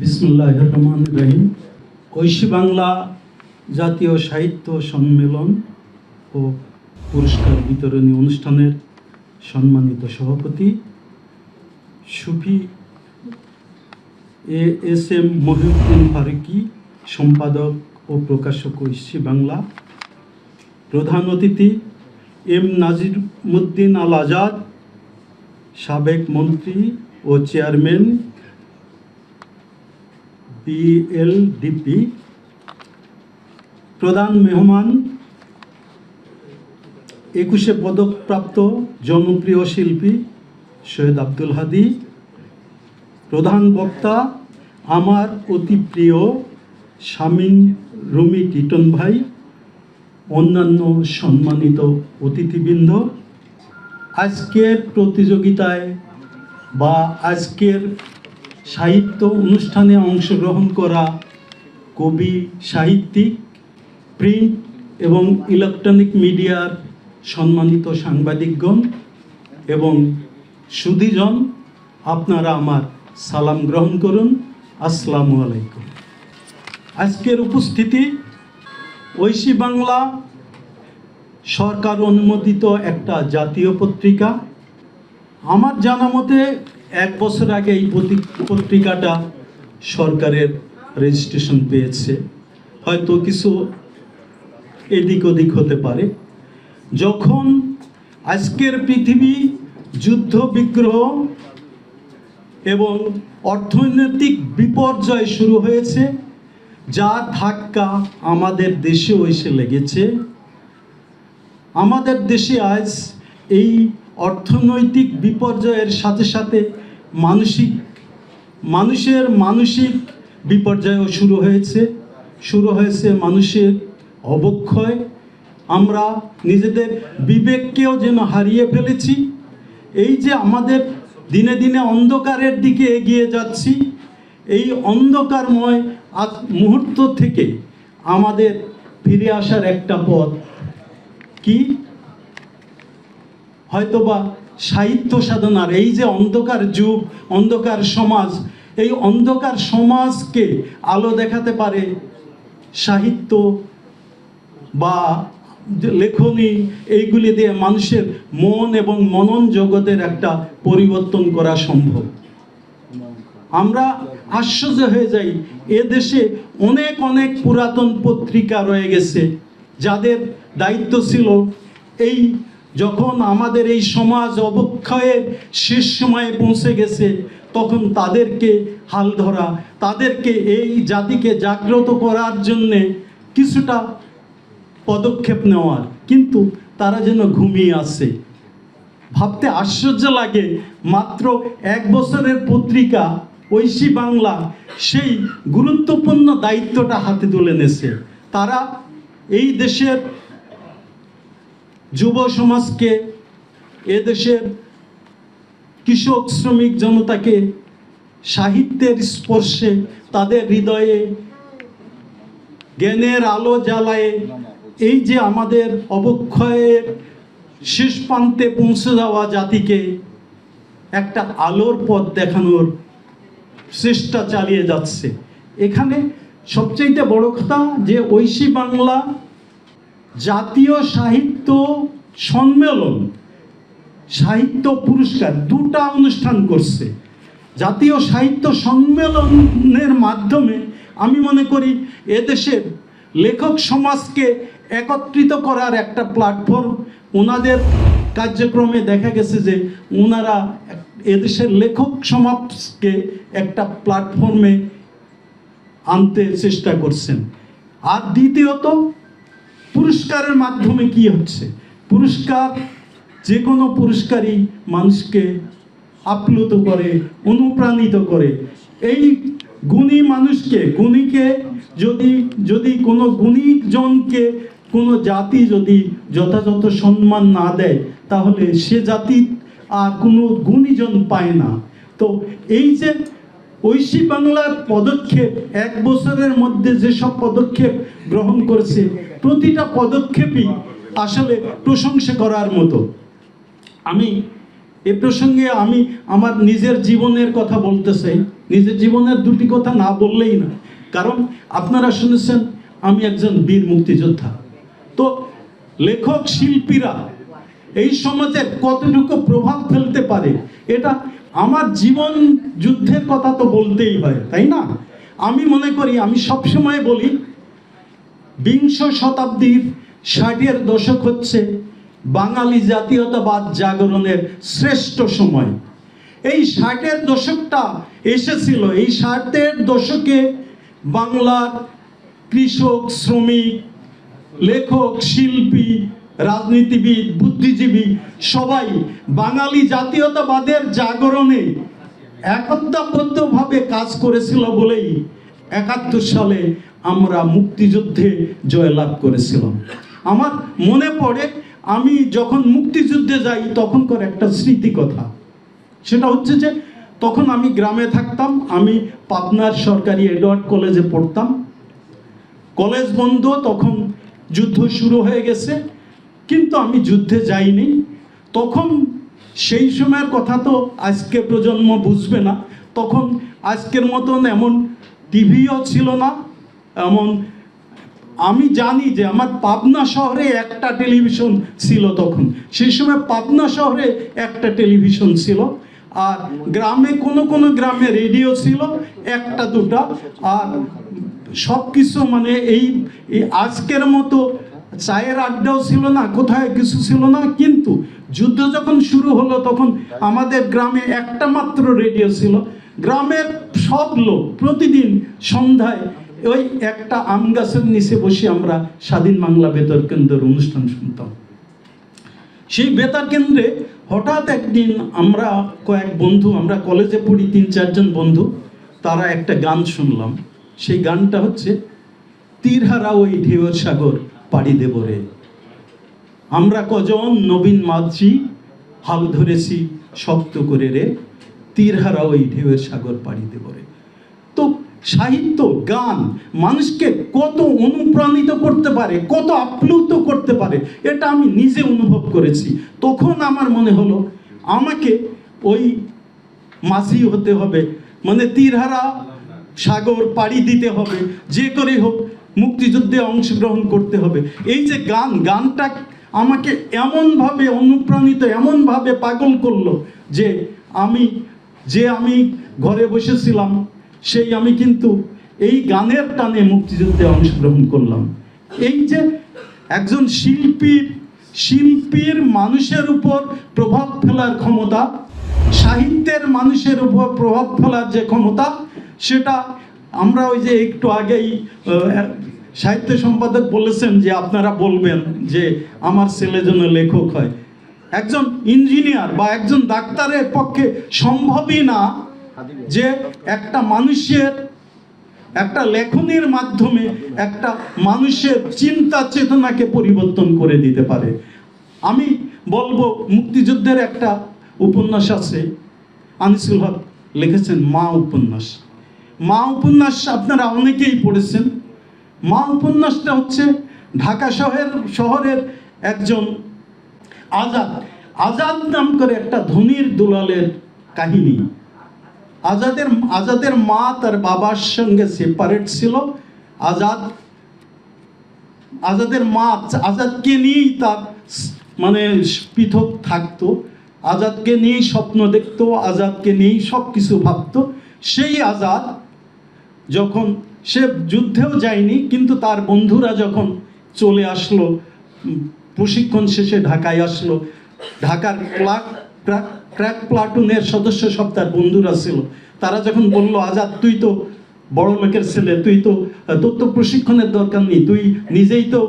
বিসমিল্লাহির রহমানির রহিম। ঐশী বাংলা জাতীয় সাহিত্য সম্মেলন ও পুরস্কার বিতরণী অনুষ্ঠানের সম্মানিত সভাপতি সুফি এস এম মহিউদ্দিন ফারুকী, সম্পাদক ও প্রকাশক ঐশী বাংলা। প্রধান অতিথি এম নাজিমুদ্দিন আল আজাদ, সাবেক মন্ত্রী ও চেয়ারম্যান বিএলডিপি। প্রধান মেহমান 21 পদকপ্রাপ্ত জনপ্রিয় শিল্পী সৈয়দ আব্দুল হাদী। প্রধান বক্তা আমার অতি প্রিয় শামীম রুমি টিটন ভাই। অন্যান্য সম্মানিত অতিথিবৃন্দ, আজকের প্রতিযোগিতায় বা আজকের সাহিত্য অনুষ্ঠানে অংশগ্রহণ করা কবি, সাহিত্যিক, প্রিন্ট এবং ইলেকট্রনিক মিডিয়ার সম্মানিত সাংবাদিকগণ এবং সুধীজন, আপনারা আমার সালাম গ্রহণ করুন। আসসালামু আলাইকুম। আজকের উপস্থিতি ঐশী বাংলা সরকার অনুমোদিত একটা জাতীয় পত্রিকা। আমার জানা মতে 1 বছর আগে এই পত্রিকাটা সরকারের রেজিস্ট্রেশন পেয়েছে, হয়তো কিছু এদিক ওদিক হতে পারে। যখন আজকের পৃথিবী যুদ্ধ বিগ্রহ এবং অর্থনৈতিক বিপর্যয় শুরু হয়েছে, যার ধাক্কা আমাদের দেশেও এসে লেগেছে। আমাদের দেশে আজ এই অর্থনৈতিক বিপর্যয়ের সাথে সাথে মানুষের মানসিক বিপর্যয়ও শুরু হয়েছে মানুষের অবক্ষয়। আমরা নিজেদের বিবেককেও যেন হারিয়ে ফেলেছি। এই যে আমাদের দিনে দিনে অন্ধকারের দিকে এগিয়ে যাচ্ছি, এই অন্ধকারময় মুহূর্ত থেকে আমাদের ফিরে আসার একটা পথ কি? হয়তোবা সাহিত্য সাধনার এই যে অন্ধকার যুগ, অন্ধকার সমাজ, এই অন্ধকার সমাজকে আলো দেখাতে পারে সাহিত্য বা লেখনী। এইগুলি দিয়ে মানুষের মন এবং মনন জগতের একটা পরিবর্তন করা সম্ভব। আমরা আশ্চর্য হয়ে যাই, এদেশে অনেক অনেক পুরাতন পত্রিকা রয়ে গেছে, যাদের দায়িত্ব ছিল এই যখন আমাদের এই সমাজ অবক্ষয়ের শেষ সময়ে পৌঁছে গেছে, তখন তাদেরকে হাল ধরা, তাদেরকে এই জাতিকে জাগ্রত করার জন্যে কিছুটা পদক্ষেপ নেওয়ার, কিন্তু তারা যেন ঘুমিয়ে আছে। ভাবতে আশ্চর্য লাগে, মাত্র 1 বছরের পত্রিকা ঐশী বাংলা সেই গুরুত্বপূর্ণ দায়িত্বটা হাতে তুলে নিয়েছে। তারা এই দেশের যুব সমাজকে, এদেশের কৃষক শ্রমিক জনতাকে সাহিত্যের স্পর্শে তাদের হৃদয়ে জ্ঞানের আলো জ্বালায় এই যে আমাদের অবক্ষয়ের শেষ প্রান্তে পৌঁছে যাওয়া জাতিকে একটা আলোর পথ দেখানোর চেষ্টা চালিয়ে যাচ্ছে। এখানে সবচেয়ে বড় কথা যে ঐশী বাংলা জাতীয় সাহিত্য সম্মেলন, সাহিত্য পুরস্কার 2টা অনুষ্ঠান করছে। জাতীয় সাহিত্য সম্মেলনের মাধ্যমে আমি মনে করি এদেশের লেখক সমাজকে একত্রিত করার একটা প্ল্যাটফর্ম। ওনাদের কার্যক্রমে দেখা গেছে যে ওনারা এদেশের লেখক সমাজকে একটা প্ল্যাটফর্মে আনতে চেষ্টা করছেন। আর দ্বিতীয়ত, পুরস্কারের মাধ্যমে কি হচ্ছে? পুরস্কার, যে কোনো পুরস্কারই মানুষকে আপ্লুত করে, অনুপ্রাণিত করে। এই গুণী মানুষকে, গুণীকে যদি কোনো গুণীজনকে কোনো জাতি যদি যথাযথ সম্মান না দেয়, তাহলে সে জাতি আর কোনো গুণীজন পায় না। তো এই যে ঐশী বাংলার পদক্ষেপ, 1 বছরের মধ্যে যেসব পদক্ষেপ গ্রহণ করেছে, প্রতিটা পদক্ষেপই আসলে প্রশংসা করার মতো। আমি এ প্রসঙ্গে আমার নিজের জীবনের কথা বলতে চাই। নিজের জীবনের দুটি কথা না বললেই না। কারণ আপনারা শুনেছেন আমি একজন বীর মুক্তিযোদ্ধা। তো লেখক শিল্পীরা এই সমাজে কতটুকু প্রভাব ফেলতে পারে, এটা আমার জীবন যুদ্ধের কথা তো বলতেই হয়, তাই না? আমি মনে করি, আমি সবসময় বলি, বিংশ শতাব্দীর 60-এর দশক হচ্ছে বাঙালি জাতীয়তাবাদ জাগরণের শ্রেষ্ঠ সময়। এই 60-এর দশকটা এসেছিল, এই 60-এর দশকে বাংলার কৃষক, শ্রমিক, লেখক, শিল্পী, রাজনীতিবিদ, বুদ্ধিজীবী সবাই বাঙালি জাতীয়তাবাদের জাগরণে একতাবদ্ধভাবে কাজ করেছিল বলেই 71 সালে আমরা মুক্তিযুদ্ধে জয়লাভ করেছিলাম। আমার মনে পড়ে, আমি যখন মুক্তিযুদ্ধে যাই তখনকার একটা স্মৃতি কথা। সেটা হচ্ছে যে তখন আমি গ্রামে থাকতাম, আমি পাবনার সরকারি এডওয়ার্ড কলেজে পড়তাম। কলেজ বন্ধ, তখন যুদ্ধ শুরু হয়ে গেছে, কিন্তু আমি যুদ্ধে যাইনি। তখন সেই সময়ের কথা তো আজকে প্রজন্ম বুঝবে না। তখন আজকের মতন এমন টিভিও ছিল না। এমন আমি জানি যে আমার পাবনা শহরে একটা টেলিভিশন ছিল তখন, সেই সময় পাবনা শহরে একটা টেলিভিশন ছিল, আর গ্রামে কোনো গ্রামে রেডিও ছিল একটা দুটা, আর সব কিছু মানে এই আজকের মতো চায়ের আড্ডাও ছিল না, কোথায় কিছু ছিল না। কিন্তু যুদ্ধ যখন শুরু হলো তখন আমাদের গ্রামে একটা মাত্র রেডিও ছিল। গ্রামের সব লোক প্রতিদিন সন্ধ্যায় ওই একটা আম গাছের নিচে বসে আমরা স্বাধীন বাংলা বেতার কেন্দ্রের অনুষ্ঠান শুনতাম। সেই বেতার কেন্দ্রে হঠাৎ একদিন আমরা কয়েক বন্ধু, আমরা কলেজে পড়ি 3-4 জন বন্ধু, তারা একটা গান শুনলাম। সেই গানটা হচ্ছে, তীরহারা ওই ঢেউয়ের সাগর পাড়ি দেব রে, আমরা কজন নবীন মাঝি হাল ধরেছি শক্ত করে রে, তীরহারা ওই ঢেউয়ের সাগর পাড়ি দেব রে। তো সাহিত্য, গান মানুষকে কত অনুপ্রাণিত করতে পারে, কত আপ্লুত করতে পারে, এটা আমি নিজে অনুভব করেছি। তখন আমার মনে হলো আমাকে ওই মাঝি হতে হবে, মানে তীরহারা সাগর পাড়ি দিতে হবে, যে করে হোক মুক্তিযুদ্ধে অংশগ্রহণ করতে হবে। এই যে গানটা আমাকে এমনভাবে অনুপ্রাণিত, এমনভাবে পাগল করলো যে আমি ঘরে বসেছিলাম, সেই আমি কিন্তু এই গানের টানে মুক্তিযুদ্ধে অংশগ্রহণ করলাম। এই যে একজন শিল্পীর মানুষের উপর প্রভাব ফেলার ক্ষমতা, সাহিত্যের মানুষের উপর প্রভাব ফেলার যে ক্ষমতা, সেটা আমরা ওই যে একটু আগেই সাহিত্য সম্পাদক বলেছেন যে আপনারা বলবেন যে আমার ছেলে যেন লেখক হয়। একজন ইঞ্জিনিয়ার বা একজন ডাক্তারের পক্ষে সম্ভবই না যে একটা মানুষের একটা লেখনীর মাধ্যমে একটা মানুষের চিন্তা চেতনাকে পরিবর্তন করে দিতে পারে। আমি বলবো, মুক্তিযুদ্ধের একটা উপন্যাস আছে, আনিসুল হক লিখেছেন মা উপন্যাস। মা উপন্যাস আপনারা অনেকেই পড়েছেন। মা উপন্যাসটা হচ্ছে ঢাকা শহরের একজন আজাদ নাম করে একটা ধনীর দুলালের কাহিনী। আজাদের মা তার বাবার সঙ্গে সেপারেট ছিল। আজাদের মা আজাদকে নিয়েই তার মানে পৃথক থাকতো, আজাদকে নিয়েই স্বপ্ন দেখতো, আজাদকে নিয়েই সব কিছু ভাবতো। সেই আজাদ যখন সে যুদ্ধেও যায়নি, কিন্তু তার বন্ধুরা যখন চলে আসলো, প্রশিক্ষণ শেষে ঢাকায় আসলো, ঢাকার ক্র্যাক প্লাটুনের সদস্য সব তার বন্ধুরা ছিল। তারা যখন বলল, আজাদ তুই তো বড় লোকের ছেলে, তোর তো প্রশিক্ষণের দরকার নেই, তুই নিজেই তো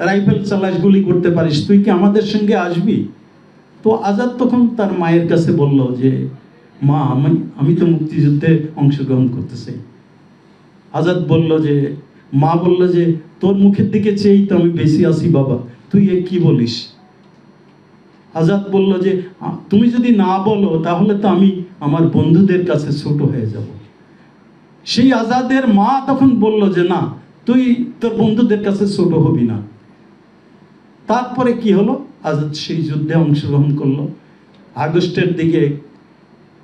রাইফেল চালাস, গুলি করতে পারিস, তুই কি আমাদের সঙ্গে আসবি? তো আজাদ তখন তার মায়ের কাছে বলল যে, মা আমি তো মুক্তিযুদ্ধে অংশগ্রহণ করতে চাই। মা বলল যে তোর মুখের দিকে চেয়েই তো আমি বেশি আছি বাবা, তুই কি বলিস? আজাদ বলল যে তুমি যদি না বলো তাহলে তো আমি আমার বন্ধুদের কাছে ছোট হয়ে যাব। সেই আজাদের মা তখন বলল যে না, তুই তোর বন্ধুদের কাছে ছোট হবি না। তারপরে কি হলো, আজাদ সেই যুদ্ধে অংশগ্রহণ করলো। আগস্টের দিকে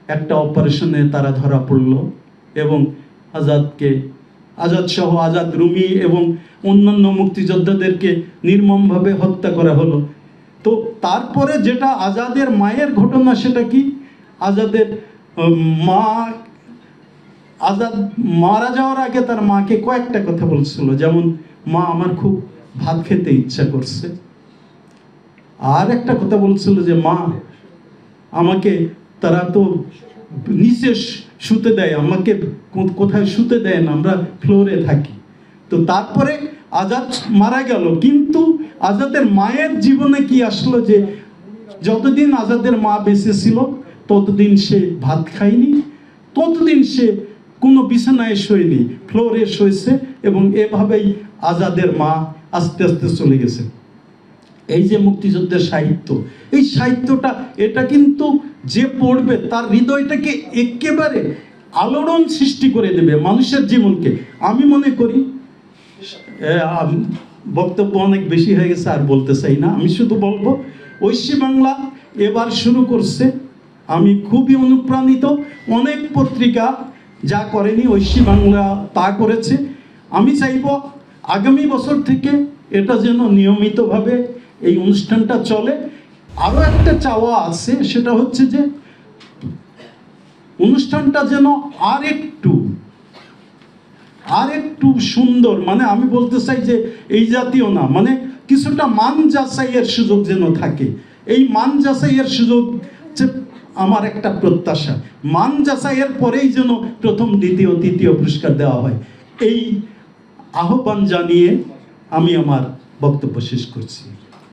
একটা অপারেশনে তারা ধরা পড়লো, এবং আজাদ সহ আজাদ রুমি এবং অন্যান্য মুক্তিযোদ্ধাদেরকে নির্মমভাবে হত্যা করা হলো। তো তারপরে যেটা আজাদের মায়ের ঘটনা, সেটা কি? আজাদের মা, আজাদ মারা যাওয়ার আগে তার মাকে কয়েকটা কথা বলছিল, যেমন মা আমার খুব ভাত খেতে ইচ্ছা করছে। আর একটা কথা বলছিল যে মা আমাকে তারা তো নিচে শুতে দেয়, আমাকে কোথায় শুতে দেয় না, আমরা ফ্লোরে থাকি। তো তারপরে আজাদ মারা গেল, কিন্তু আজাদের মায়ের জীবনে কি আসলো যে যতদিন আজাদের মা বেঁচে ছিল ততদিন সে ভাত খায়নি, ততদিন সে কোনো বিছানায় শোয়নি, ফ্লোরে শুয়েছে। এবং এভাবেই আজাদের মা আস্তে আস্তে চলে গেছে। এই যে মুক্তিযুদ্ধের সাহিত্য, এই সাহিত্যটা এটা কিন্তু যে পড়বে তার হৃদয়টাকে একেবারে আলোড়ন সৃষ্টি করে দেবে মানুষের জীবনকে। আমি মনে করি বক্তব্য অনেক বেশি হয়ে গেছে, আর বলতে চাই না। আমি শুধু বলবো ঐশী বাংলা এবার শুরু করছে, আমি খুবই অনুপ্রাণিত। অনেক পত্রিকা যা করেনি ঐশী বাংলা তা করেছে। আমি চাইব আগামী বছর থেকে এটা যেন নিয়মিতভাবে এই অনুষ্ঠানটা চলে। আরও একটা চাওয়া আছে, সেটা হচ্ছে যে অনুষ্ঠানটা যেন আর একটু সুন্দর, মানে আমি বলতে চাই যে এই জাতীয় না, মানে কিছুটা মান যাচাইয়ের সুযোগ যেন থাকে। এই মান যাচাইয়ের সুযোগ আমার একটা প্রত্যাশা, মান যাচাইয়ের পরেই যেন প্রথম, দ্বিতীয়, তৃতীয় পুরস্কার দেওয়া হয়। এই আহ্বান জানিয়ে আমি আমার বক্তব্য শেষ করছি।